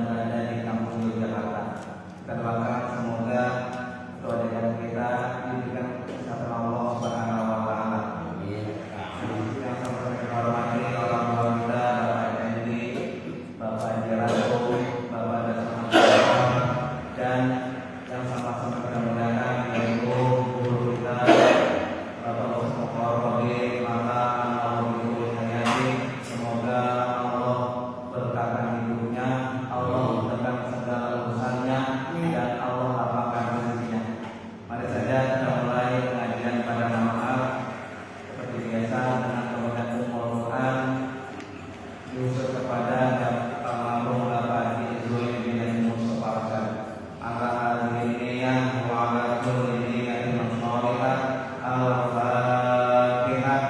sedang berada di kampung Yogyakarta. Kita doakan semoga doa-doa kita diberikan kesehatan Allah Subhanahu wa taala. Amin. Yang sama-sama kita hormati orang tua kita, Bapak Effendi, Bapak Jerato, Bapak Dasman, dan yang sama-sama kita muliakan yaitu guru kita Bapak Mustafa Robi, maka Alhamdulillah Hayati. Semoga Allah berkahkan hidupnya, Allah mudahkan segala urusannya, dan Allah lapangkan rezekinya. Mari saja kita mulai pengajian pada malam seperti biasa dengan membaca Al-Quran diusul kepada almarhum Bapak Haji Zuhair bin Mustafa Hasan. Al-Fatihah wa ala kulli niyatin shalihah. Al-Fatihah.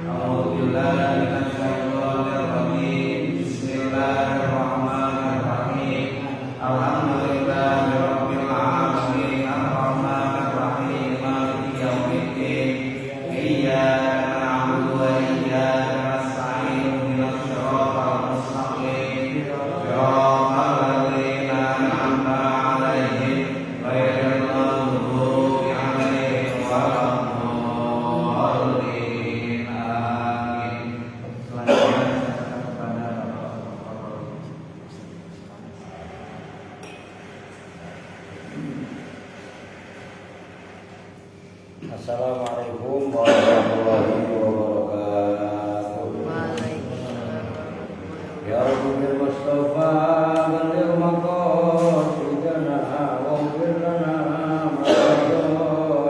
A'udzu billahi minasy syaithanir rajim. Bismillahirrahmanirrahim. Alhamdulillahi rabbil alamin. Ar-Rahmanir Rahim. Maliki yaumiddin. Iyyaka na'budu wa iyyaka nasta'in. Ihdinas siratal mustaqim. Siratal ladzina an'amta 'alaihim ghairil maghdubi 'alaihim waladdallin. Amin. Selanjutnya saya kepada Bapak Assalamualaikum warahmatullahi wabarakatuh. Ya Rabbil Mustafa balligh maqasidana waghfir lana ma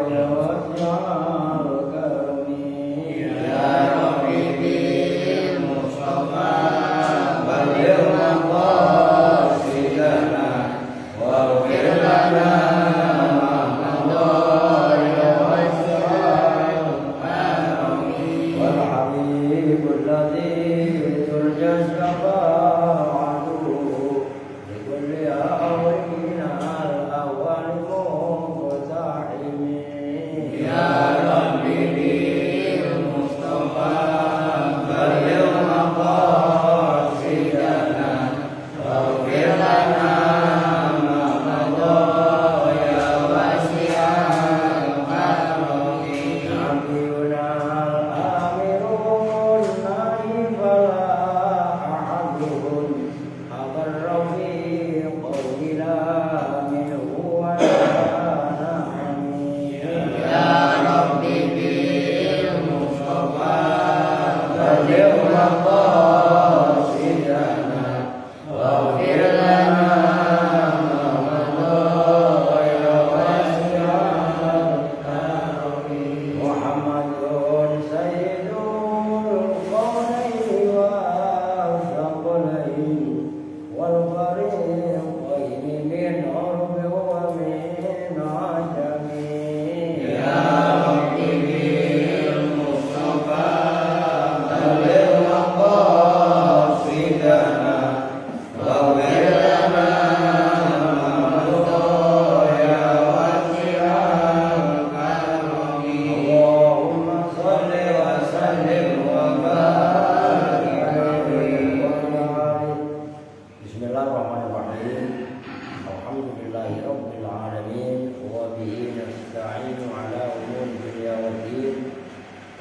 ya wasi'al karami. Ya Rabbil Mustafa balligh maqasidana waghfir lana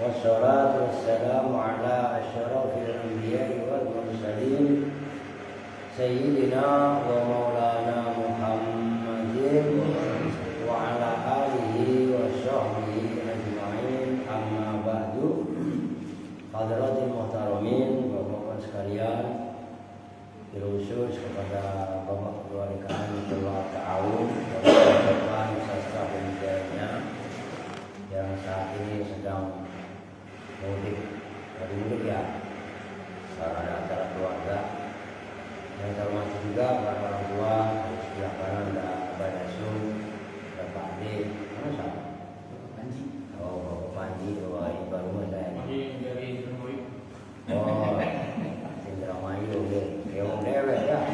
wassalatu wassalamu ala asyrafil anbiya'i wal mursalin sayyidina wa maulana Muhammadin wa ala alihi wa sahbihi ajma'in. Amma ba'du. Hadratil muhtaramin, bapak-bapak sekalian, terkhusus kepada Bapak Ketua Dekan Ketua Ta'awun dan Bapak Sastra Pemudanya yang saat ini sedang mudik dari mudik ya, karena ada acara keluarga. Yang termasuk juga para orang tua di sebelah kanan ada Pak Dasu, ada Pak D, mana siapa? Panji. Oh, Bapak Panji, baru saya. Dari Indramayu. Oh, Indramayu, ya om dewek ya.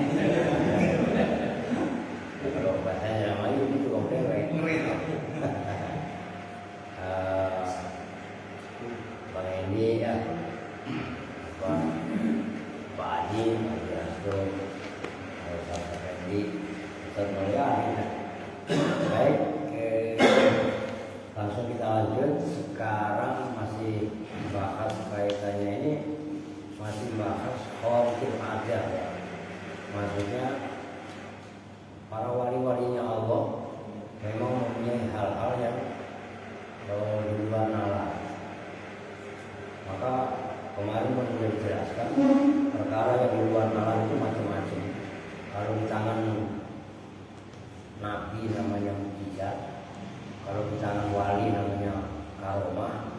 Kalau bahasa Indramayu itu om dewek. Bang Endi ya, Pak Haji, Pak Haji Astro, Jadi Ustaz Mulia baik, langsung kita lanjut. Sekarang masih bahas kaitannya ini, masih bahas khawatir aja ya. Maksudnya para wali-walinya Allah memang mempunyai hal-hal yang di luar nalar. Maka kemarin pun sudah dijelaskan perkara yang di luar nalar itu macam-macam. Kalau di tangan Nabi namanya mukjizat, kalau di tangan wali namanya karomah,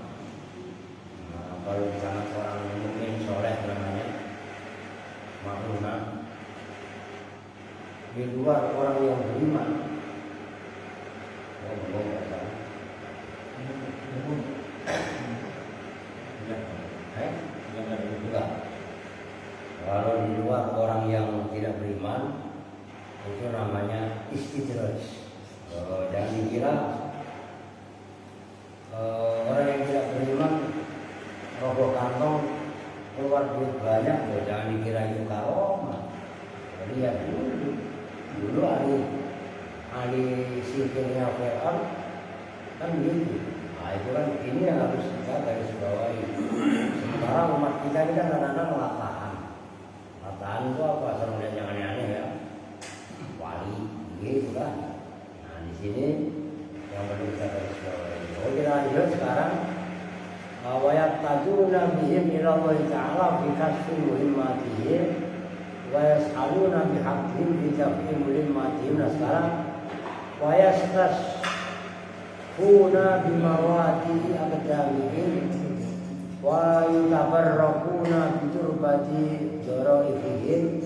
kalau di tangan orang mukmin soleh namanya makhlunah. Di luar orang yang beriman, enggak. Kalau di luar orang yang tidak beriman, itu namanya istidraj. Jangan dikira orang yang tidak beriman roboh kantong keluar duit banyak, jangan dikira itu karomah. Lihat dulu ahli sihirnya Fir'aun kan begitu. Nah itu kan ini yang harus kita garis bawahi. Sekarang umat kita ini kan kadang-kadang latahan. Latahan itu apa? Asal melihat yang aneh-aneh ya. Wali, gitu kan. Nah di sini yang perlu kita garis bawahi. Oke, kita lanjut sekarang. Wa yatajuna bihim ila Allah Ta'ala fi kasfi muhimmatihim wa yas'aluna bihaqqihim fi daf'i muhimmatihim. Nah sekarang wa yastashfuna bimawati aqdamihim wa yutabarrakuna biturbati jaraihim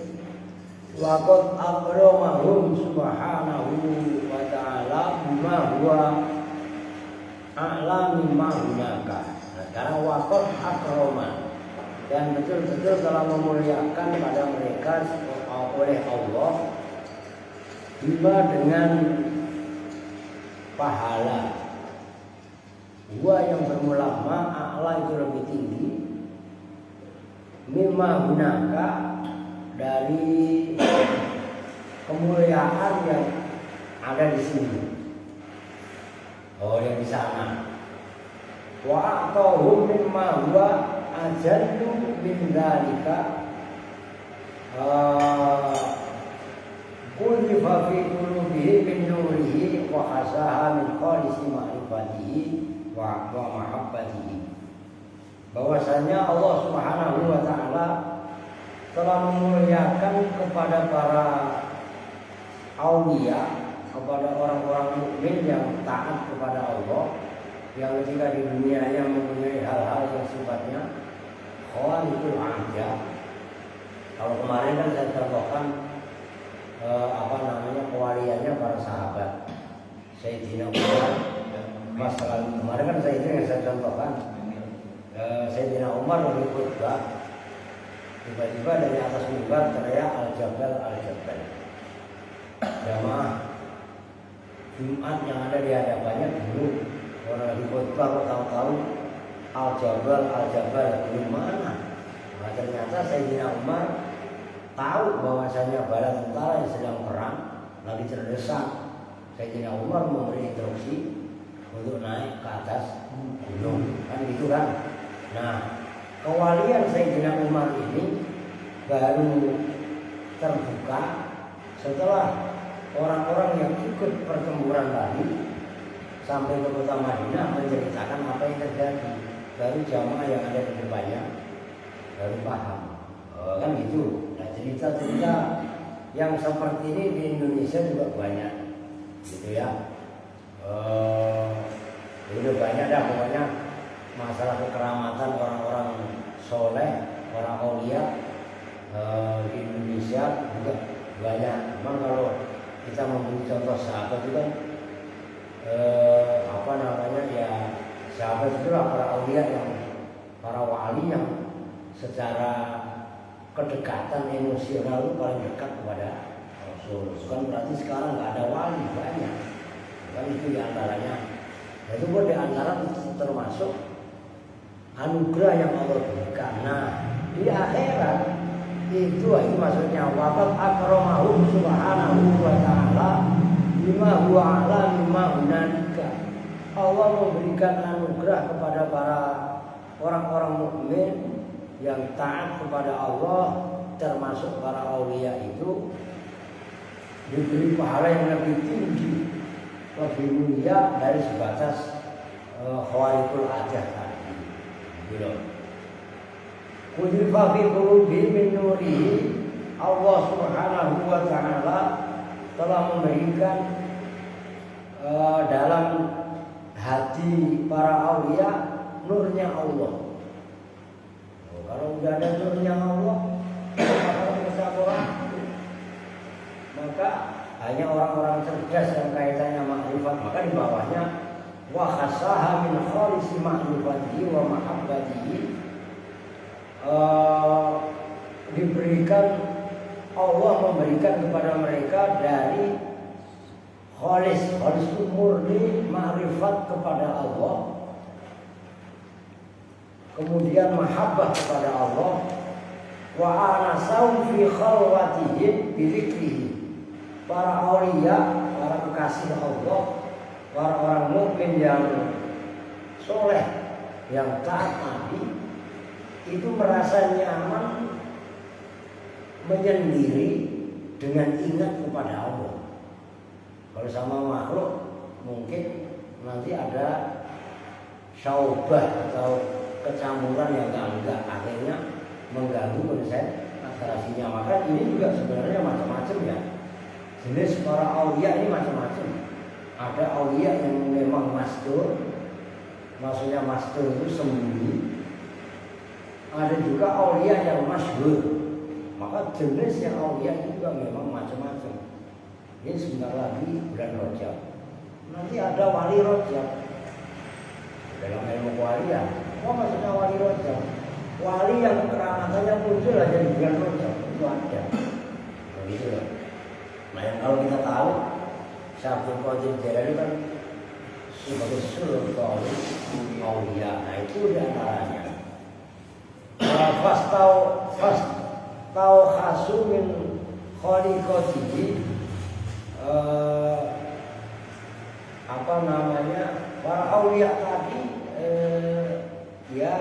wa qad akramahum subhanahu wa ta'ala bima huwa a'la mimma hunaka. Nah sekarang wa qad akrama, dan betul-betul telah memuliakan pada mereka oleh Allah bima dengan pahala. Gua yang bermula a'la itu lebih tinggi, mimma hunaka dari kemuliaan yang ada di sini. Oh yang di sana. Wa atahum mimma huwa ajallu min dzalika kullifa fi qulubihi min nurihi wa khasaha min khalisi ma'rifatihi wa mahabbatihi. Bahwasanya Allah Subhanahu wa taala telah memuliakan kepada para aulia, kepada orang-orang mukmin yang taat kepada Allah, yang ketika di dunia yang mempunyai hal-hal yang sifatnya khawariqul aada. Kalau kemarin kan saya contohkan kewaliannya para sahabat. Sayyidina Umar, masalah kemarin kan saya contohkan. Sayyidina Umar lagi khutbah, tiba-tiba dari atas mimbar teriak al-jabal al-jabal. Jamaah Jumat yang ada di hadapannya dulu orang lagi khutbah kok tahu-tahu al-jabal al-jabal di mana? Nah, ternyata Sayyidina Umar tahu bahwasanya bala tentara yang sedang perang lagi terdesak. Sayyidina Umar memberi instruksi untuk naik ke atas gunung, kan gitu kan? Nah, kewalian Sayyidina Umar ini baru terbuka setelah orang-orang yang ikut pertempuran tadi sampai ke kota Madinah menceritakan apa yang terjadi. Baru jamaah yang ada di depannya baru paham. Kan gitu. Nah, cerita-cerita yang seperti ini di Indonesia juga banyak, gitu ya. Udah banyak dah pokoknya masalah kekeramatan orang-orang soleh, orang aulia di Indonesia juga banyak. Memang kalau kita memberi contoh sahabat itu kan ya sahabat itu lah para aulia yang para wali yang secara kedekatan emosional itu paling dekat kepada Rasul. Kan berarti sekarang nggak ada wali banyak. Kan itu diantaranya. Itu pun diantara termasuk anugerah yang Allah berikan. Nah di akhirat itu maksudnya waqad akramahum subhanahu Allah memberikan anugerah kepada para orang-orang mukmin yang taat kepada Allah, termasuk para aulia itu diberi pahala yang lebih tinggi, lebih mulia dari sebatas khawarikul adah tadi. Gitu. Kudifa fi qulubi min nurihi, Allah Subhanahu wa taala telah memberikan dalam hati para aulia nurnya Allah. Kalau udah ada nurnya Allah, maka hanya orang-orang cerdas yang kaitannya makrifat. Maka di bawahnya wa khasaha min khalisi ma'rifatihi wa mahabbatihi, diberikan, Allah memberikan kepada mereka dari khalis itu murni ma'rifat kepada Allah, kemudian mahabbah kepada Allah, wa anasau fi khalwatihim bi dzikrihi. Para aulia, para kekasih Allah, para orang mukmin yang soleh, yang taat Nabi, itu merasa nyaman menyendiri dengan ingat kepada Allah. Kalau sama makhluk mungkin nanti ada syaubah atau kecampuran yang enggak, akhirnya mengganggu konsentrasinya. Maka ini juga sebenarnya macam-macam ya. Jenis para aulia ini macam-macam. Ada aulia yang memang mastur, maksudnya mastur itu sembunyi. Ada juga aulia yang masyhur. Maka jenis yang aulia itu juga memang macam-macam. Ini sebentar lagi bulan Rajab. Nanti ada wali Rajab. Dalam ilmu kewalian, apa maksudnya wali Rajab? Wali yang keramatannya muncul aja di bulan Rajab, itu ada. Begitu loh. Nah, yang kalau kita tahu Syabdul Qadir Jailani kan sebagai sultan aulia. Nah, itu di antaranya. Fastau khasumin khaliqatihi, apa namanya, para aulia tadi ya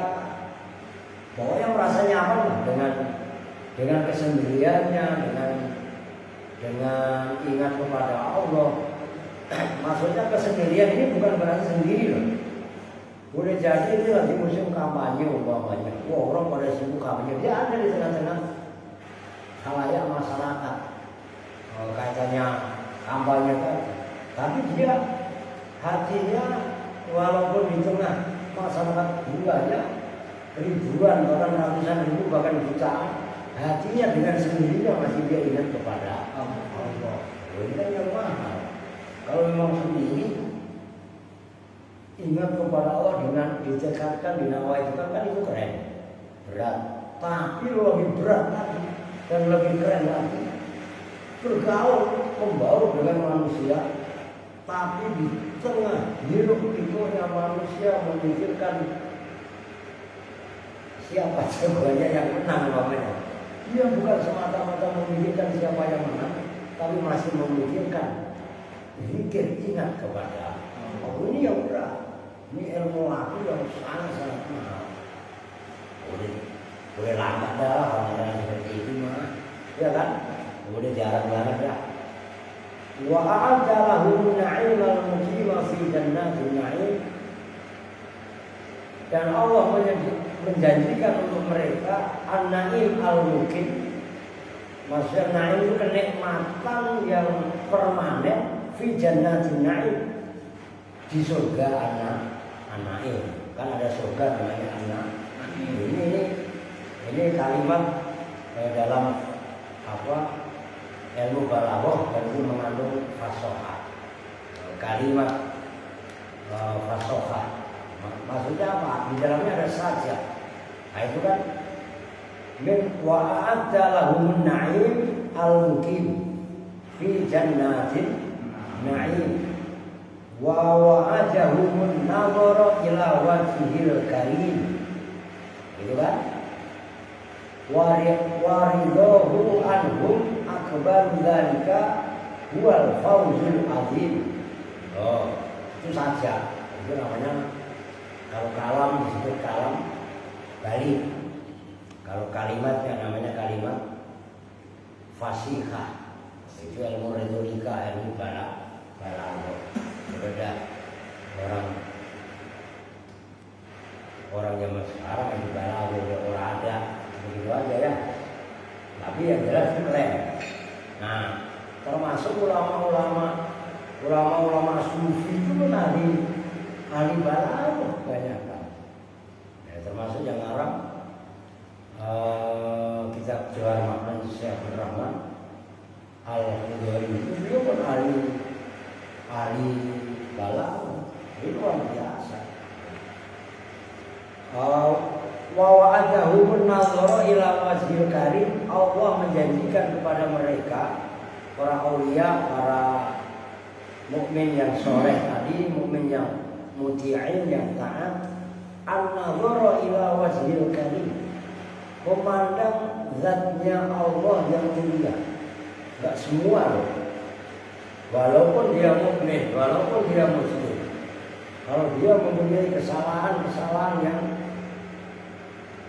pokoknya merasa nyaman dengan kesendiriannya, dengan ingat kepada Allah. Maksudnya kesendirian ini bukan berarti sendiri loh. Boleh jadi ini lagi musim kampanye umpamanya. Wah, orang pada sibuk kampanye, dia ada di tengah-tengah khalayak masyarakat. Kaitannya kampanye kan, tapi dia hatinya walaupun di tengah masyarakat jumlahnya ribuan, bahkan ratusan ribu, bahkan jutaan, hatinya dengan sendirinya masih dia ingat kepada Allah. Ini kan yang mahal. Kalau memang sendiri ingat kepada Allah dengan ditekadkan, dinawaikan, kan itu keren, berat. Tapi lebih berat lagi dan lebih keren lagi, bergaul, membaur dengan manusia, tapi di tengah hiruk pikuknya manusia memikirkan siapa jagoannya yang menang namanya. Dia bukan semata-mata memikirkan siapa yang menang, tapi masih memikirkan zikir, ingat kepada Allah. Ini yang berat. Ini ilmu aku yang sangat-sangat mahal. Boleh lambat dah orang-orang seperti itu mah, ya kan? Boleh jarang-jarang dah. Wa a'adda lahum na'imal muqima fi jannatin na'im. Dan Allah menjanjikan untuk mereka an-na'im al-muqim. Maksudnya na'im itu kenikmatan yang permanen fi jannatin na'im, di surga an-na'im. Kan ada surga namanya an-na'im. Ini kalimat dalam apa ilmu balaghah, dan itu mengandung fasohah. Kalimat fasohah maksudnya apa? Di dalamnya ada sajak. Nah itu kan min wa a'adda lahumun na'im al-muqim fi jannatin na'im wa wa'adahumun nazara ila wajhil karim. Gitu kan? Waridahu anhum akbar dzalika huwal fawzul azim. Oh, itu saja. Itu namanya kalau kalam disebut kalam balik. Kalau kalimatnya namanya kalimat fasihah. Itu ilmu retorika, ilmu balaghah. Berbeda orang zaman sekarang yang balaghah orang ada begitu aja ya. Tapi yang jelas keren. Nah, termasuk ulama-ulama sufi itu pun ahli balaghah banyak kan. Ya, termasuk yang Arab kitab Jawahir Ma'ani Syekh Abdul Rahman Al-Khudari itu beliau pun ahli balaghah. Itu luar biasa. Wa wa'adahu an-nazara ila wajhil karim. Allah menjanjikan kepada mereka para aulia, para mukmin yang soleh tadi, mukmin yang muti'in, yang taat, an-nazara ila wajhil karim, memandang zatnya Allah yang mulia. Enggak semua loh. Walaupun dia mukmin, walaupun dia muslim, kalau dia mempunyai kesalahan-kesalahan yang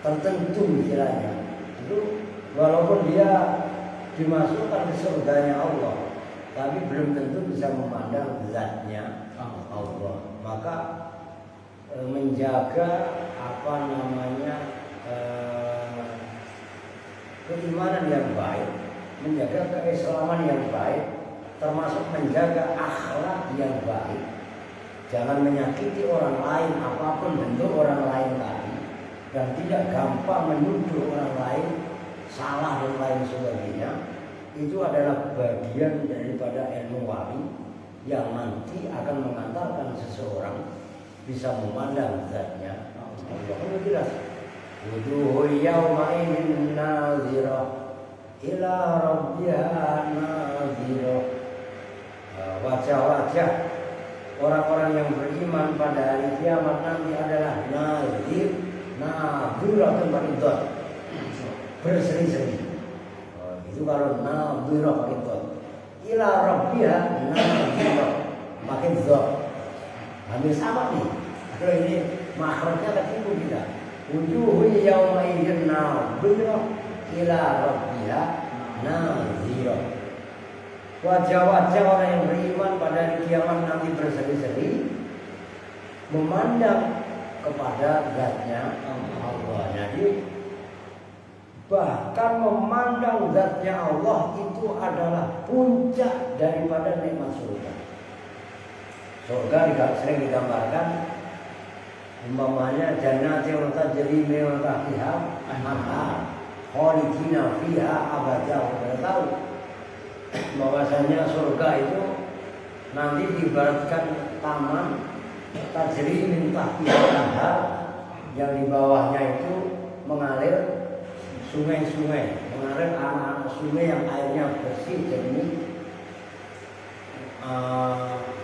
tertentu istilahnya, itu walaupun dia dimasukkan ke surganya Allah, tapi belum tentu bisa memandang zatnya Allah. Maka menjaga keimanan yang baik, menjaga keislaman yang baik, termasuk menjaga akhlak yang baik. Jangan menyakiti orang lain apapun bentuk orang lain tadi, dan tidak gampang menuduh orang lain salah dan lain sebagainya. Itu adalah bagian daripada ilmu wali yang nanti akan mengantarkan seseorang bisa memandang zatnya Allah. Itu jelas. Wujuhu yawma idin nazirah ila rabbiha nazirah. Wajah-wajah orang-orang yang beriman pada hari kiamat nanti adalah nazir, nadhiratun baridot, berseri-seri. Itu kalau nadhirah pakai dot. Ila rabbiha nadhirah pakai dot. Hampir sama nih. Kalau ini makhrajnya ketipu kita. Wujuhu yawma idin nadhirah ila rabbiha nadhirah. Wajah-wajah orang yang beriman pada hari kiamat nanti berseri-seri memandang kepada zatnya Allah. Jadi bahkan memandang zatnya Allah itu adalah puncak daripada nikmat surga. Surga sering digambarkan umpamanya jannatul tajri min tahtiha al-anhar khalidina fiha abada. Kita tahu bahwasanya surga itu nanti diibaratkan taman tajri min tahtiha al-anhar, yang di bawahnya itu mengalir sungai-sungai, mengalir anak-anak sungai yang airnya bersih jernih.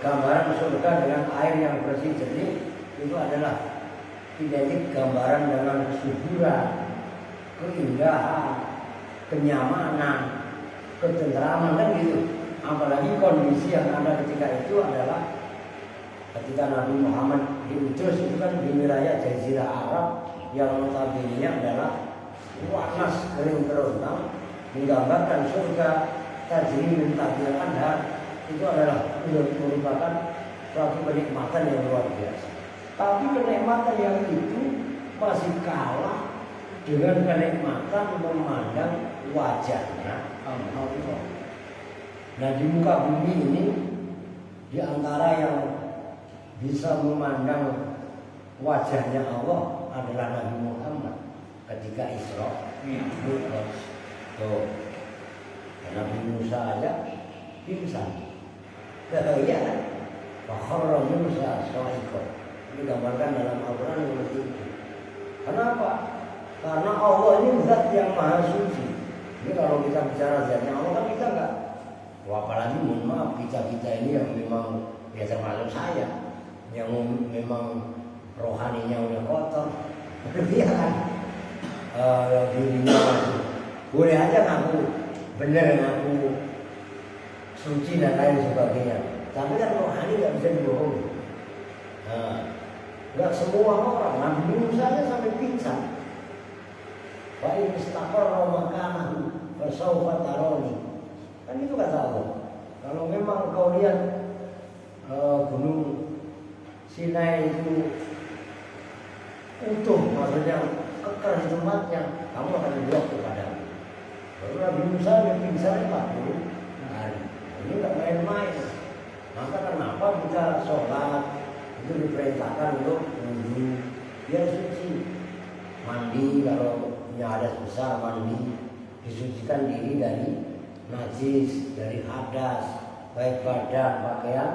Gambaran surga dengan air yang bersih jernih itu adalah identik gambaran dengan kesuburan, keindahan, kenyamanan, ketentraman, kan gitu. Apalagi kondisi yang ada ketika itu adalah ketika Nabi Muhammad diutus itu kan di wilayah Jazirah Arab yang notabene adalah panas kering kerontang, menggambarkan surga tajri min tahtiha al-anhar. Itu adalah merupakan suatu kenikmatan yang luar biasa. Tapi kenikmatan yang itu masih kalah dengan kenikmatan memandang wajahnya Allah. Nah, di muka bumi ini, di antara yang bisa memandang wajahnya Allah adalah Nabi Muhammad ketika Isra Mi'raj. Tuh, Nabi Musa aja pingsan. Iya kan? Fakharra Musa sa'iqan. Ini digambarkan dalam Al-Quran seperti itu. Kenapa? Karena Allah ini zat yang maha suci. Ini kalau kita bicara zatnya Allah kan kita enggak. Wah, apalagi mohon maaf kita ini yang memang ya termasuk saya yang memang rohaninya udah kotor, berlebihan. Dirinya masih boleh aja ngaku bener, ngaku suci dan lain sebagainya. Tapi kan rohani nggak bisa dibohongi. Nah, nggak semua orang. Nabi Musa aja sampai pingsan. Wa in istaqarra makanahu fa sawfa tarani. Kan itu kata Allah. Kalau memang kau lihat gunung Sinai itu utuh, maksudnya kekal di tempatnya, kamu akan dilihat kepadamu. Lalu Nabi Musa pingsan 40 hari. Ini nggak main-main. Maka kenapa kita sholat itu diperintahkan untuk wudhu biar suci, mandi kalau punya hadas besar mandi, disucikan diri dari najis, dari hadas, baik badan, pakaian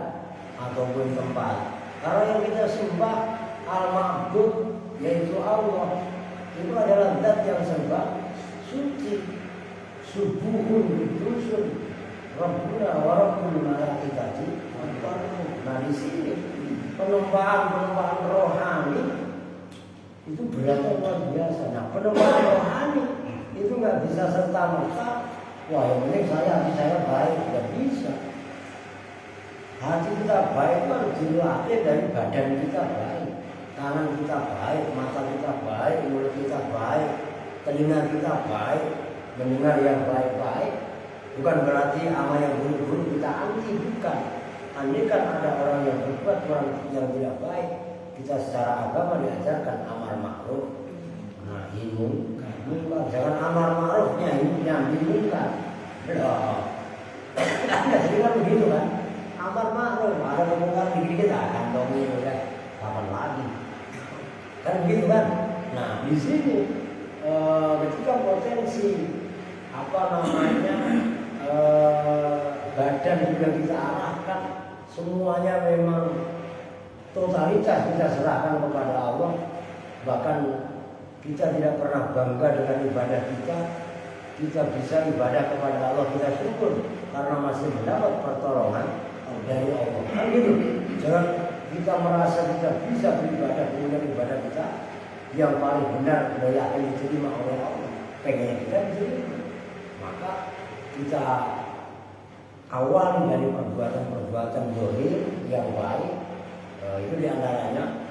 ataupun tempat. Kalau yang kita sembah al-ma'bud yaitu Allah, itu adalah zat yang sembah suci. Subuhun bidusun Rabbuna wa Rabbul malaikati. Nah di sini penembahan rohani itu beratnya luar biasa. Nah penembahan rohani itu nggak bisa serta merta. Wah yang penting saya baik, nggak bisa. Hati kita baik itu harus dilatih dari badan kita baik, tangan kita baik, mata kita baik, mulut kita baik, telinga kita baik, mendengar yang baik-baik. Bukan berarti amal yang buruk-buruk kita anti, bukan. Andai kan ada orang yang berbuat orang yang tidak baik, kita secara agama diajarkan amar ma'ruf nahi munkar. Jangan amar ma'rufnya nahi munkar. Anda sering begitu kan? Amar ma'ruf, ada kemungkaran dikit-dikit kantongi udah kapan lagi? Kan begitu kan? Nah di sini ketika potensi badan juga kita arahkan, semuanya memang totalitas kita serahkan kepada Allah. Bahkan kita tidak pernah bangga dengan ibadah kita. Kita bisa ibadah kepada Allah, kita syukur karena masih mendapat pertolongan dari Allah. Kan gitu. Jangan kita merasa kita bisa beribadah dengan ibadah kita yang paling benar dan yakin diterima oleh Allah. Pengen kita diterima. Maka kita awali dari perbuatan zahir yang baik. Itu diantaranya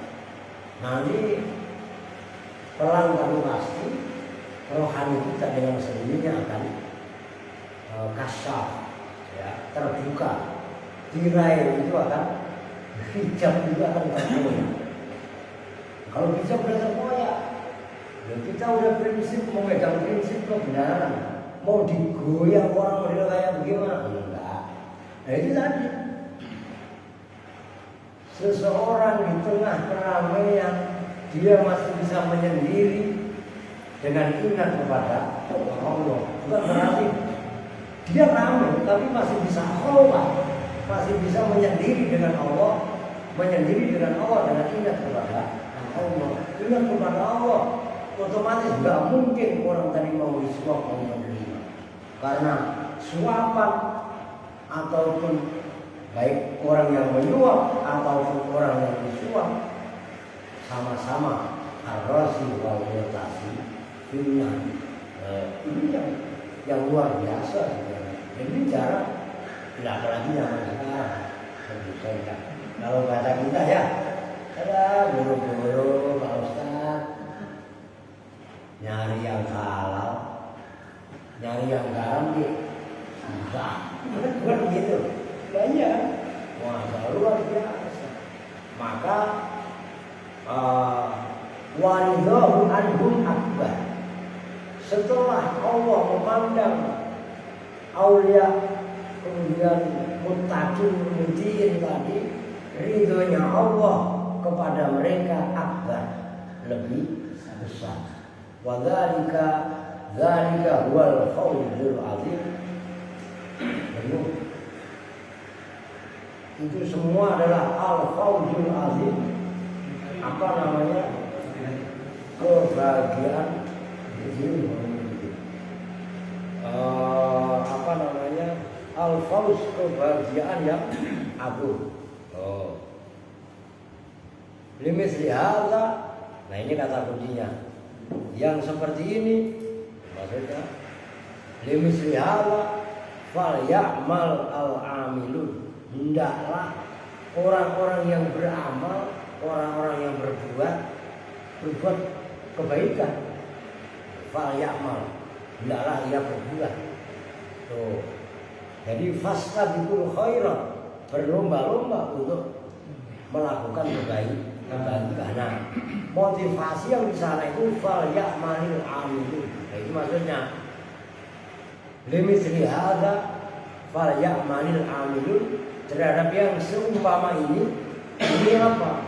nanti pelan tapi pasti rohani kita dengan sendirinya akan kasyaf, ya, terbuka. Tirai itu akan hijab juga akan terkoyak. Kalau hijab sudah terkoyak, ya kita udah prinsip memegang prinsip kebenaran. Mau digoyang orang model kayak bagaimana? Enggak. Nah itu tadi. Seseorang di tengah keramaian dia masih bisa menyendiri dengan ingat kepada Allah. Bukan berarti dia ramai, tapi masih bisa khalwat, masih bisa menyendiri dengan Allah, menyendiri dengan Allah dengan ingat kepada Allah. Ingat kepada Allah, otomatis nggak mungkin orang tadi mau disuap mau menerima, karena suapan ataupun baik orang yang menyuap ataupun orang yang disuap sama-sama arrosi wal mutasi. Ini yang luar biasa sebenarnya. Jadi cara tidak apalagi zaman sekarang. Tentu saja. Kalau kata kita ya, ada guru-guru Pak Ustaz nyari yang halal, nyari yang garam susah. Bukan begitu. Banyak. Wah, luar biasa. Maka walidahu anhum akbar. Setelah Allah memandang aulia kemudian muttaqin mutiin tadi, ridhonya Allah kepada mereka akbar, lebih besar. Wa dzalika huwal fawzul azim. Itu semua adalah al-fawzul azim. Apa namanya? Kebahagiaan. Apa namanya? Al-fawz, kebahagiaan yang agung. Limis lihala. Nah ini kata kuncinya. Yang seperti ini maksudnya limis lihala fal ya'mal al-amilun. Hendaklah orang-orang yang beramal orang-orang yang berbuat kebaikan. Fal ya'mal, hendaklah ia berbuat. Tuh. Jadi fastabiqul khairat, berlomba-lomba untuk melakukan kebaikan. Nah, motivasi yang di sana itu fal ya'malil amilun. Nah, itu maksudnya limithli hadza fal ya'malil amilun, terhadap yang seumpama ini apa?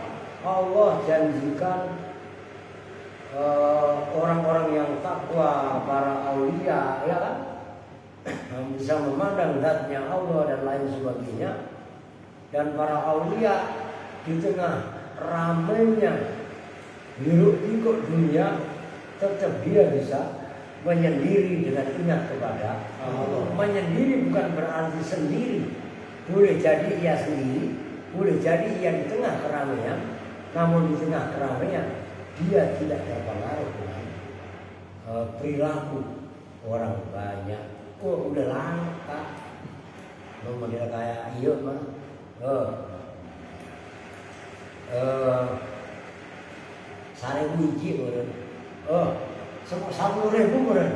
Allah janjikan orang-orang yang takwa, para aulia, ya kan, yang bisa memandang zatnya Allah dan lain sebagainya. Dan para aulia di tengah ramainya hiruk pikuk dunia, tetap dia bisa menyendiri dengan ingat kepada Allah. Menyendiri bukan berarti sendiri. Boleh jadi ia sendiri, boleh jadi ia di tengah keramaian. Namun di tengah keramaian dia tidak terpengaruh dengan perilaku orang banyak. Oh, udah langka. Model kayak iyo mah. Sare biji meureun. 10.000 meureun.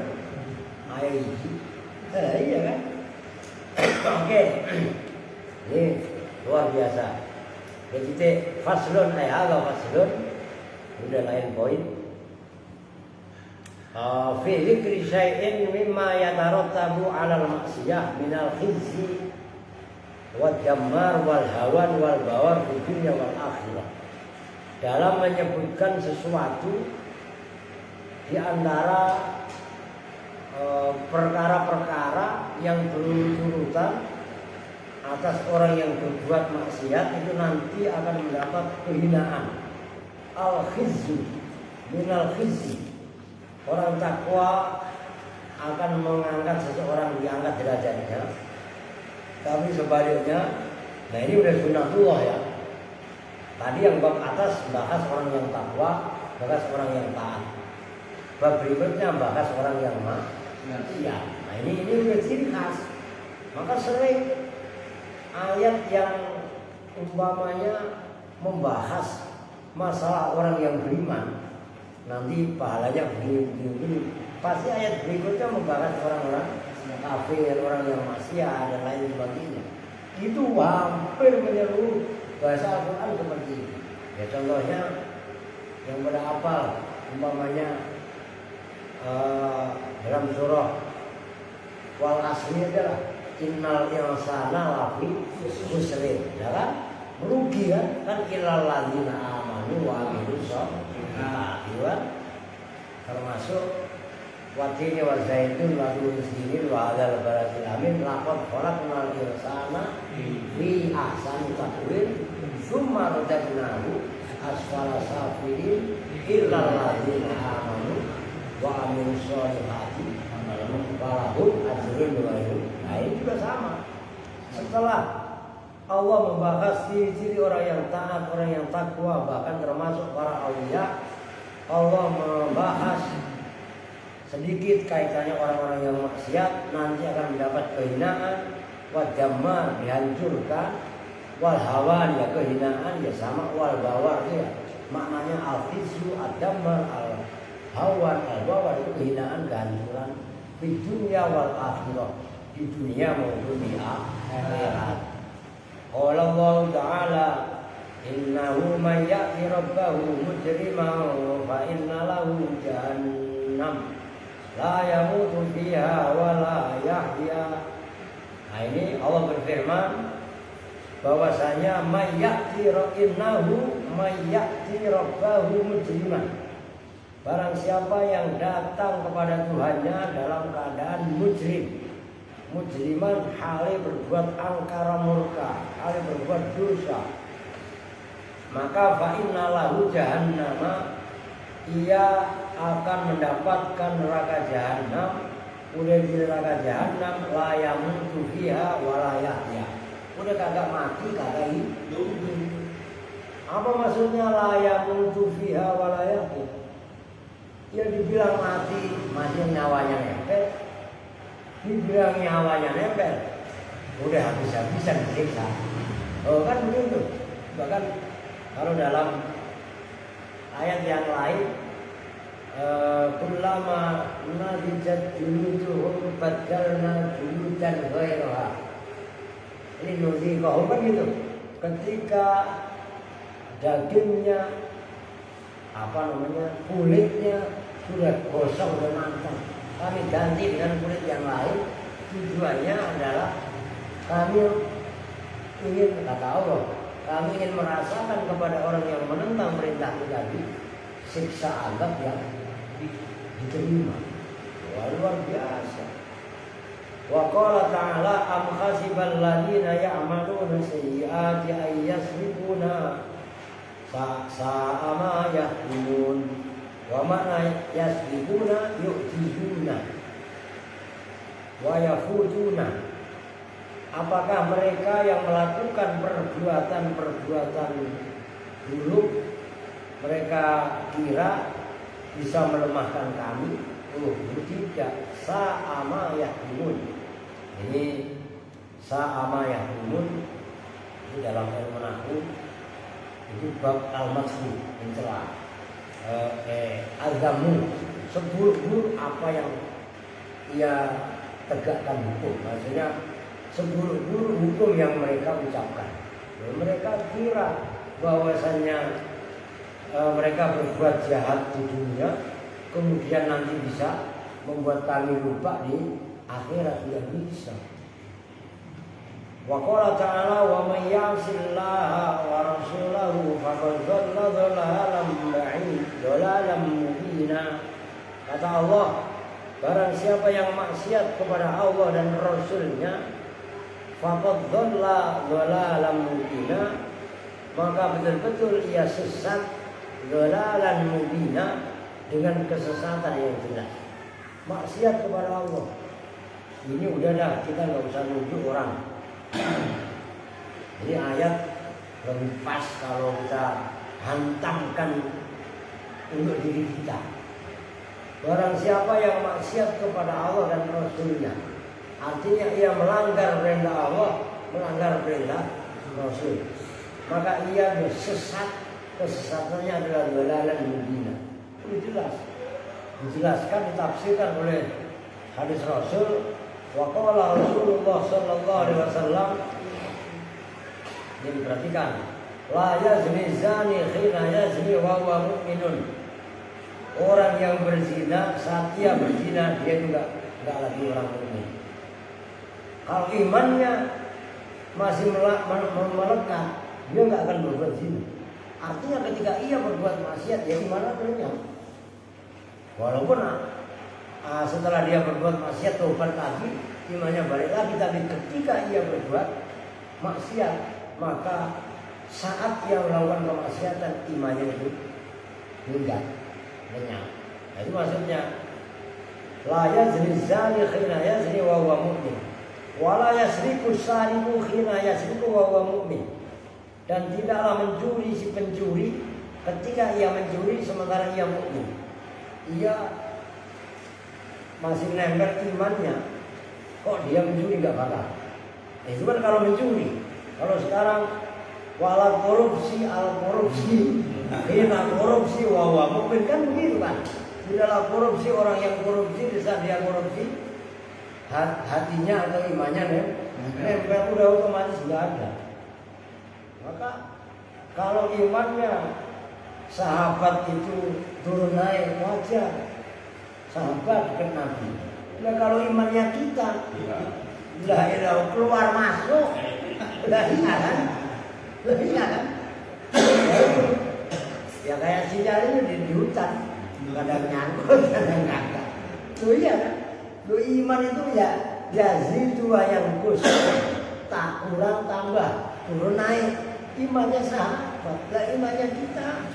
Aya hiji. Iya kan? Oke. Ini luar biasa. Jadi faslun ayat faslun udah lain poin. Fi dzikri syai'in mimma yatarattabu 'alal maksiyah minal khizyi wal jammar wal hawan wal bawar fid dunya wal akhirah. Dalam menyebutkan sesuatu di antara perkara-perkara yang berurut-urutan atas orang yang berbuat maksiat itu nanti akan mendapat kehinaan. Al-khizyu minal khizyi, orang takwa akan mengangkat seseorang, diangkat derajatnya. Tapi sebaliknya, nah ini udah sunnatullah ya. Tadi yang bab atas bahas orang yang takwa, bahas orang yang taat. Bab berikutnya bahas orang yang maksiat. Nah ini udah ciri khas. Maka sering ayat yang umpamanya membahas masalah orang yang beriman, nanti pahalanya begini. Pasti ayat berikutnya membahas orang-orang kafir, orang yang maksiat dan lain sebagainya. Itu hampir menyeluruh bahasa Al-Quran seperti itu. Ya contohnya yang pada hafal, umpamanya dalam surah Wal Asri adalah innal insana lafi khusrin, ya kan? Merugi kan illal ladzina amanu wa amilus sholihat. Termasuk watini wa zaitun wa tursinin wa hadzal baladil amin laqad khalaqnal insana fi ahsani taqwim tsumma radadnahu asfala safilin illal ladzina amanu wa amilus sholihati walahum ajrun ghairun. Nah ini juga sama. Setelah Allah membahas ciri-ciri orang yang taat, orang yang takwa, bahkan termasuk para aulia, Allah membahas sedikit kaitannya orang-orang yang maksiat nanti akan mendapat kehinaan, wal jammar dihancurkan, wal hawan ya kehinaan ya sama, wal bawar ya maknanya al-khizyu, ad-dammar, al-hawan, al-bawar itu kehinaan, kehancuran di dunia wal akhirah, di dunia maupun di akhirat. Qala Allah Ta'ala innahu man ya'ti rabbahu mujriman fa inna lahu jahannam la yamutu fiha wa la yahya. Nah ini Allah berfirman bahwasanya innahu man ya'ti rabbahu mujriman, barang siapa yang datang kepada Tuhannya dalam keadaan mujrim. Mujriman hale berbuat angkara murka, hale berbuat dosa, maka fa inna lahu jahannama, ia akan mendapatkan neraka jahanam. Udah di neraka jahanam la yamutu fiha wa la yahya, udah kagak mati kagak hidup. Apa maksudnya la yamutu fiha wa la yahya? Ya dibilang mati, masih nyawanya nempel. Dibilang nyawanya nempel, udah habis-habisan disiksa. Oh kan begitu. Bahkan Kalau dalam ayat yang lain, kullama nadijat juluduhum badalna juludan ghairaha. Ini nuziqahum kan gitu. Ketika dagingnya kulitnya sudah gosong dan matang, kami ganti dengan kulit yang lain. Tujuannya adalah kami ingin, kata Allah, kami ingin merasakan kepada orang yang menentang perintah tadi siksa azab yang diterima. Wah, luar biasa. Wa qala ta'ala am hasibal ladina ya'maluna sayyi'ati ay yasbiquna sa'a ma yahkumun. Wa ma'na yasbiquna yu'tizuna wa yafutuna. Apakah mereka yang melakukan perbuatan-perbuatan buruk mereka kira bisa melemahkan kami? Oh, tidak. Sa'ama yahkumun. Ini sa'ama yahkumun di dalam ilmu nahwu itu bab al-madhu, mencela. Azamu, seburuk-buruk apa yang ia tegakkan hukum. Maksudnya seburuk-buruk hukum yang mereka ucapkan. Mereka kira bahwasannya mereka berbuat jahat di dunia, kemudian nanti bisa membuat kami lupa di akhirat. Tidak bisa. Wa qala ta'ala wa may ya'sillaha wa rasulahu faqad dhalla dhalalan ba'id dhalalan mubina. Kata Allah, barang siapa yang maksiat kepada Allah dan Rasulnya, faqad dhalla dhalalan mubina, maka betul-betul ia sesat, dhalalan mubina, dengan kesesatan yang jelas. Maksiat kepada Allah ini udah dah, kita nggak usah nunjuk orang. Jadi ayat lebih pas kalau kita hantamkan untuk diri kita. Barang siapa yang maksiat kepada Allah dan Rasulnya, artinya ia melanggar perintah Allah, melanggar perintah Rasul, maka ia sesat. Kesesatannya adalah dhalalan mubina. Itu jelas, dijelaskan, ditafsirkan oleh hadis Rasul. Wa qala Rasulullah sallallahu alaihi wasallam, ini perhatikan, la yazni zani khina yazni wa huwa mu'minun. Orang yang berzina saat ia berzina dia juga enggak lagi orang mukmin. Kalau imannya masih melekat, dia enggak akan berbuat zina. Artinya ketika ia berbuat maksiat, dia imannya lenyap. Walaupun setelah dia berbuat maksiat tobat lagi, imannya balik lagi. Tapi ketika ia berbuat maksiat, maka saat ia melakukan kemaksiatan, imannya itu lenyap. Nah, itu maksudnya la yazni zani khina yazni wa huwa mu'min, wa la yasriku sariqu khina yasriku wa huwa mu'min. Dan tidaklah mencuri si pencuri ketika ia mencuri sementara ia mukmin. Ia masih nempel imannya, kok dia mencuri nggak bakal. Itu kan kalau mencuri. Kalau sekarang wala korupsi al korupsi, hina korupsi wawa mukmin, kan begitu kan? Tidaklah korupsi, orang yang korupsi bisa dia korupsi, hatinya atau imannya nempel, udah otomatis nggak ada. Maka kalau imannya sahabat itu turun naik wajar, sahabat dekat Nabi. Nah kalau imannya kita, lah keluar masuk, lah iya kan? Ya kayak si jari di hutan, kadang nyangkut, kadang kagak. Tuh iya kan? Tuh iman itu ya yazidu wa yanqus, tak kurang tambah, turun naik. Imannya sahabat, lah imannya kita,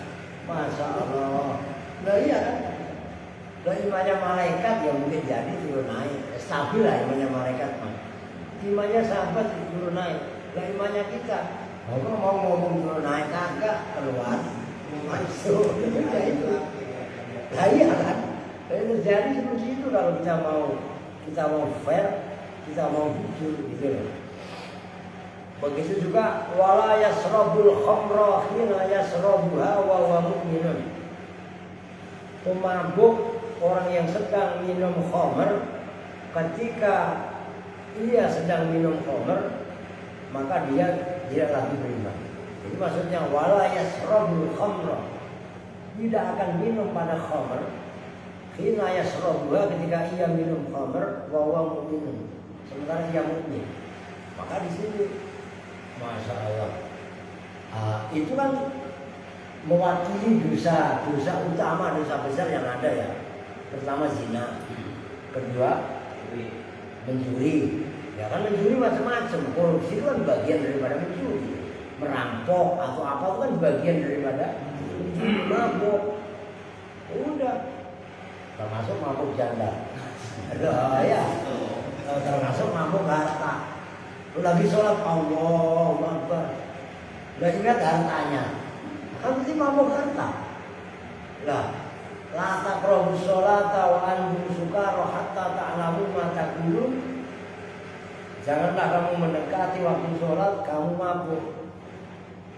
masya Allah. Lah iya kan? Lah imannya malaikat ya mungkin jadi turun naik, stabil lah imannya malaikat mah. Imannya sahabat turun naik, lah imannya kita, mau ngomong turun naik kagak keluar, masuk. Ya itu. Lah iya kan? Terjadi seperti itu kalau kita mau fair, kita mau jujur gitu loh. Begitu juga wala yasrabul khamra hina yasrabuha wa huwa mu'minun. Pemabuk orang yang sedang minum khamr ketika ia sedang minum khamr maka dia tidak lagi beriman. Jadi maksudnya wala yasrabul khamra, tidak akan minum pada khamr hina yasrabuha ketika ia minum khamr wa huwa mu'minun, sementara ia mukmin. Maka di sini Masya Allah, itu kan mewakili dosa utama, dosa besar yang ada ya. Pertama zina, kedua mencuri. Ya kan mencuri macam-macam, korupsi itu kan bagian daripada mencuri. Merampok atau apa itu kan bagian daripada mencuri. Mabuk, udah termasuk mabuk janda. Ya, termasuk mabuk harta. Lagi sholat Allahu Akbar, nggak ingat hartanya, kan mesti mabuk harta. Lah, la taqrabus sholata wa antum sukara hatta ta'lamu ma taqulun. Janganlah kamu mendekati waktu sholat kamu mabuk.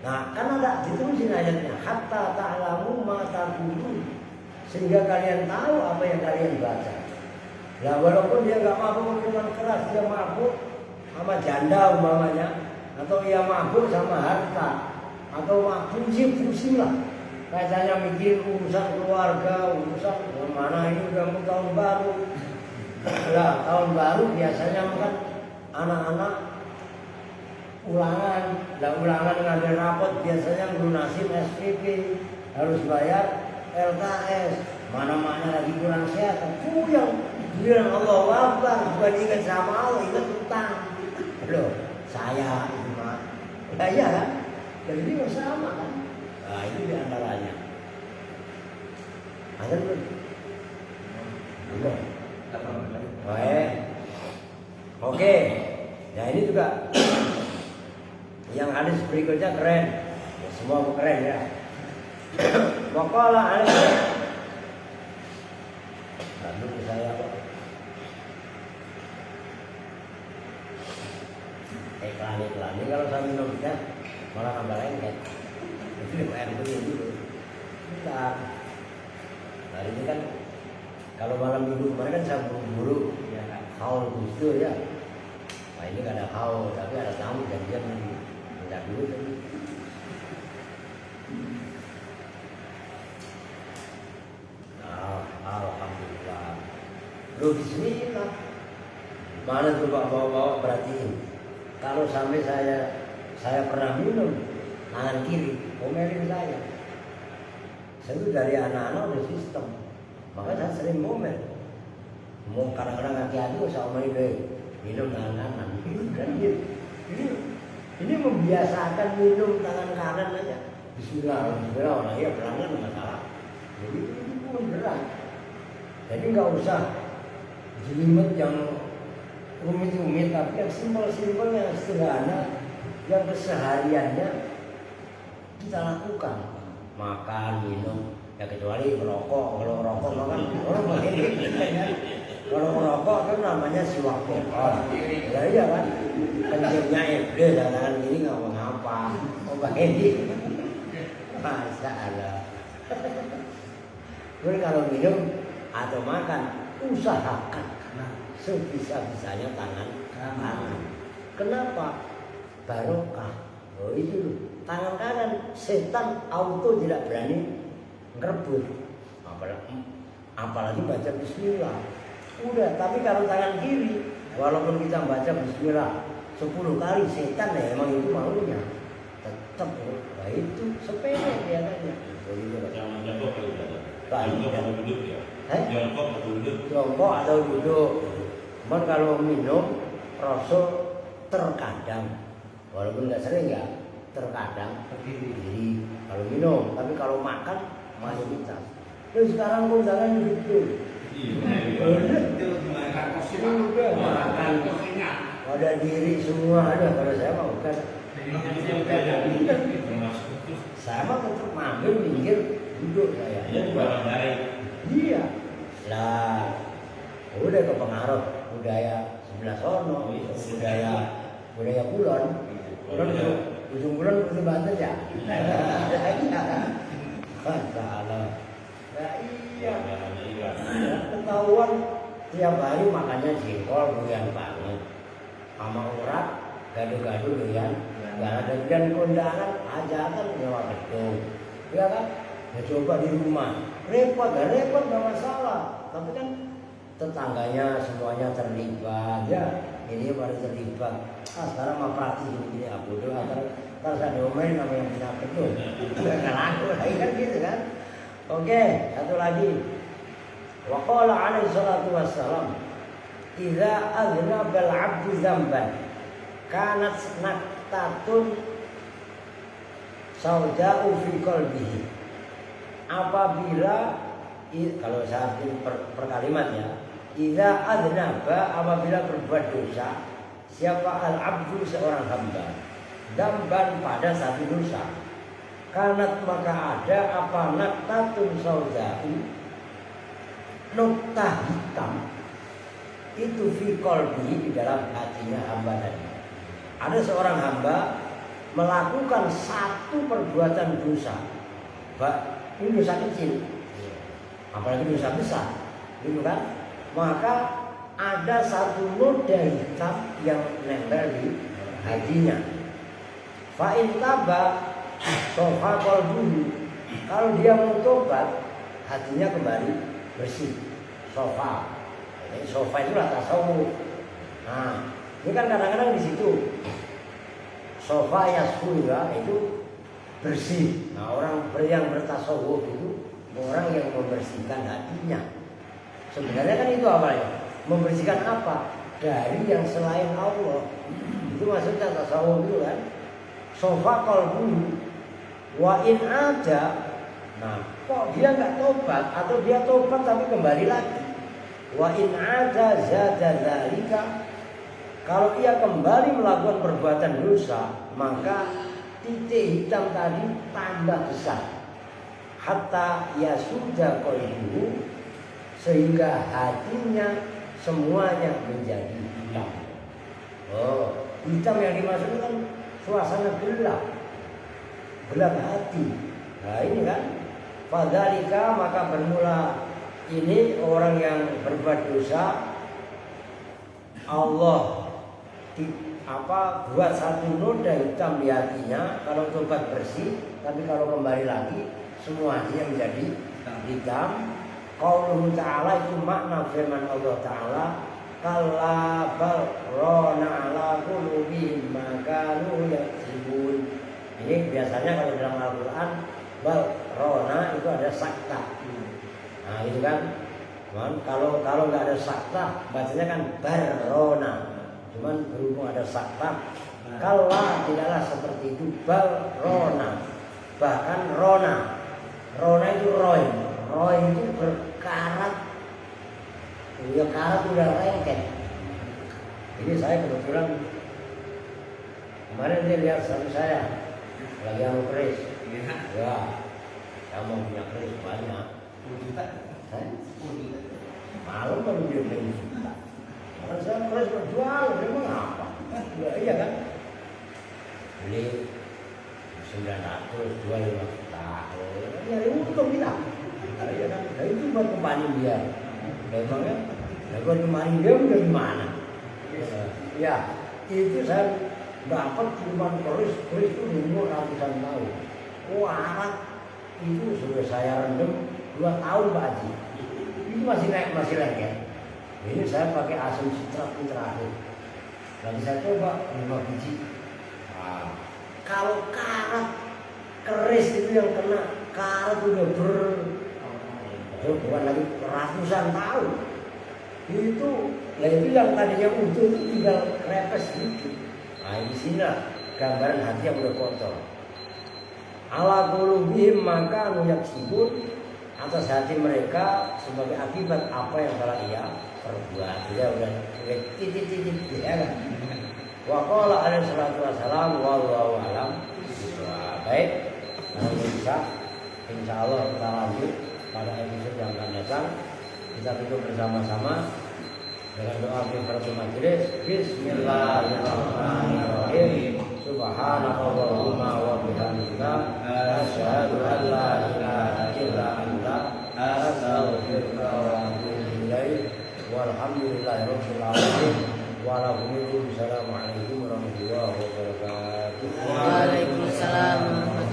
Nah, kan ada ditulisin ayatnya hatta ta'lamu ma taqulun, sehingga kalian tahu apa yang kalian baca. Lah walaupun dia nggak mabuk dengan keras, dia mabuk sama janda umpamanya, atau ia mabuk sama harta, atau pusing lah, kayaknya mikir urusan keluarga, urusan mana ini udah mau tahun baru. Lah tahun baru biasanya kan anak-anak ulangan, ngambil rapot biasanya lunasin SPP, harus bayar LKS, mana-mana lagi kurang sehat, puyeng, bilang Allah Akbar, bukan ingat sama Allah, ingat utang. Loh, saya itu mah, nah, iya kan? Dan ini sama kan? Nah itu diantaranya. Ada belum? Belum. Oke. Nah ini juga yang hadis berikutnya keren. Ya, semua keren ya. Waqala alaihi. Lalu saya kok. Iklan ini kalau saya minum ya malah tambah lengket. Itu air dulu. Bentar. Hari ini kan kalau malam minggu kemarin kan saya buru-buru ya, haul Gusdur ya. Nah ini gak ada haul tapi ada tamu dan dia minta dulu tadi. Nah, alhamdulillah. Lu bismillah. Mana tuh Pak bawa-bawa perhatiin. Kalau sampai saya pernah minum tangan kiri, ngomelin saya. Saya itu dari anak-anak udah sistem, makanya saya sering ngomel. Mau kadang-kadang kaki aduh saya omelin minum tangan kanan. Ini membiasakan minum tangan kanan aja. Bismillah, nah ya pelan-pelan nggak salah. Jadi itu pun berat. Jadi nggak usah jelimet yang rumit-rumit, tapi yang simpel-simpel, yang sederhana, yang kesehariannya kita lakukan. Makan, minum, ya kecuali merokok. Kalau merokok kan orang begini kan. Kalau merokok kan namanya siwak pokok. Ya iya kan, kencingnya iblis, tangan gini nggak mau ngapa. Oh begini, masa Allah. Jadi kalau minum atau makan, usahakan sebisa-bisanya tangan kanan. Kenapa? Barokah. Oh itu tangan kanan, setan auto tidak berani ngerebut. Apalagi baca bismillah. Udah, tapi kalau tangan kiri, walaupun kita baca bismillah 10 kali, setan ya emang itu maunya. Tetap, nah itu sepele biasanya. Jangan jongkok kalau udah. Jongkok atau duduk ya. Jongkok atau duduk. Cuman kalau minum rasa terkadang, walaupun nggak sering ya, terkadang berdiri kalau minum, tapi kalau makan mayoritas. Terus sekarang pun jangan gitu. Udah makan, pada diri semua ada. Kalau saya mah bukan. Saya mah tetap mampir minggir duduk saya. Iya. Lah, udah kepengaruh budaya sebelah sono, budaya kulon. ujung bulan butuh banget ya. Salah. Ya iya. Ketahuan tiap hari makannya jengkol doyan banget. Sama urat gado-gado doyan. Gak ada dan kondangan hajatan nyawa gedung. Ya kan? Ya coba di rumah. Repot gak masalah. Tapi kan tetangganya semuanya terlibat ya. Ini baru terlibat. Sekarang mah praktis begini aku doa kalau saya domain nama yang bisa betul. Enggak laku lagi kan gitu kan. Oke, satu lagi. Wa qala alaihi salatu wassalam, "Idza aznaba al-'abdu dzamban, kanat naktatun sauda'u fi qalbihi." Apabila kalau saya per kalimat ya, idza aznaba apabila berbuat dosa, siapa al-'abdu seorang hamba, dzamban pada satu dosa, kanat maka ada apa naktatun sauda'u, nukta hitam itu fi qalbi di dalam hatinya hamba tadi. Ada seorang hamba melakukan satu perbuatan dosa, ini dosa kecil, apalagi dosa besar, gitu kan? Maka ada satu noda hitam yang nempel di hatinya. Fa'in taba sofa qalbuhu, kalau dia mau tobat hatinya kembali bersih. Sofa, jadi sofa itu lah tasawuf. Nah, ini kan kadang-kadang di situ sofa yasfu ya itu bersih. Nah, orang yang bertasawuf itu orang yang membersihkan hatinya. Sebenarnya kan itu awalnya membersihkan apa? Dari yang selain Allah. Itu maksudnya tasawuf itu kan. Sofa qalbu wa in ada. Nah, kok dia nggak tobat atau dia tobat tapi kembali lagi. Wa in ada zada dzalika. Kalau ia kembali melakukan perbuatan dosa, maka titik hitam tadi tambah besar. Hatta ya sudah qalbuhu, sehingga hatinya semuanya menjadi hitam. Oh, hitam yang dimaksudkan kan suasana gelap hati. Nah ini kan, fadzalika maka bermula ini orang yang berbuat dosa, Allah buat satu noda hitam di hatinya. Kalau tobat bersih, tapi kalau kembali lagi semuanya menjadi hitam. Qauluhu ta'ala itu makna firman Allah Ta'ala, kalla bal rana ala qulubihim ma kanu yaksibun. Ini biasanya kalau dalam Al-Quran bal rona itu ada sakta. Nah itu kan. Cuman kalau nggak ada sakta bacanya kan barrona. Cuman berhubung ada sakta, kalla tidaklah seperti itu, bal rona. Bahkan rona itu roy itu berkarat. Ya karat udah lengket. Ini saya kebetulan kemarin dia lihat satu saya lagi anu keris. Ya, saya mau punya keris banyak. 10 juta. Malam baru dia beli juta. Kalau saya keris berjual, memang apa? Ya, iya kan? Beli 900, jual 5 juta. Ya untung kita. Ya kan? Nah, itu buat kembali dia. Memangnya, nah buat kembali dia udah gimana? Ya, itu saya dapat cuma keris itu umur ratusan tahun. Arat itu sudah saya rendam 2 tahun Pak Haji. Itu masih lengket. Ini saya pakai asam citrat yang terakhir. Lagi saya coba 5 biji. Nah, kalau karat keris itu yang kena karat udah bukan lagi ratusan tahun. Itu yang tadinya utuh itu tinggal krepes sedikit. Nah di sini gambaran hati yang udah kotor. Ala qulubihim maka yaksibun, atas hati mereka sebagai akibat apa yang telah ia perbuat. Dia udah titik ya kan. Wa qala alaihi salatu wassalam wallahu alam. Baik, kalau bisa insyaallah kita lanjut pada episode yang akan datang. Kita tutup bersama-sama dengan doa kifaratul majelis. Bismillahirrahmanirrahim. Subhanallahumma wa bihamdika asyhadu an la ilaha illa anta astaghfiruka wa atubu ilaik. Walhamdulillahirabbil alamin. Wassalamualaikum warahmatullahi wabarakatuh. Waalaikumsalam warahmatullahi wabarakatuh.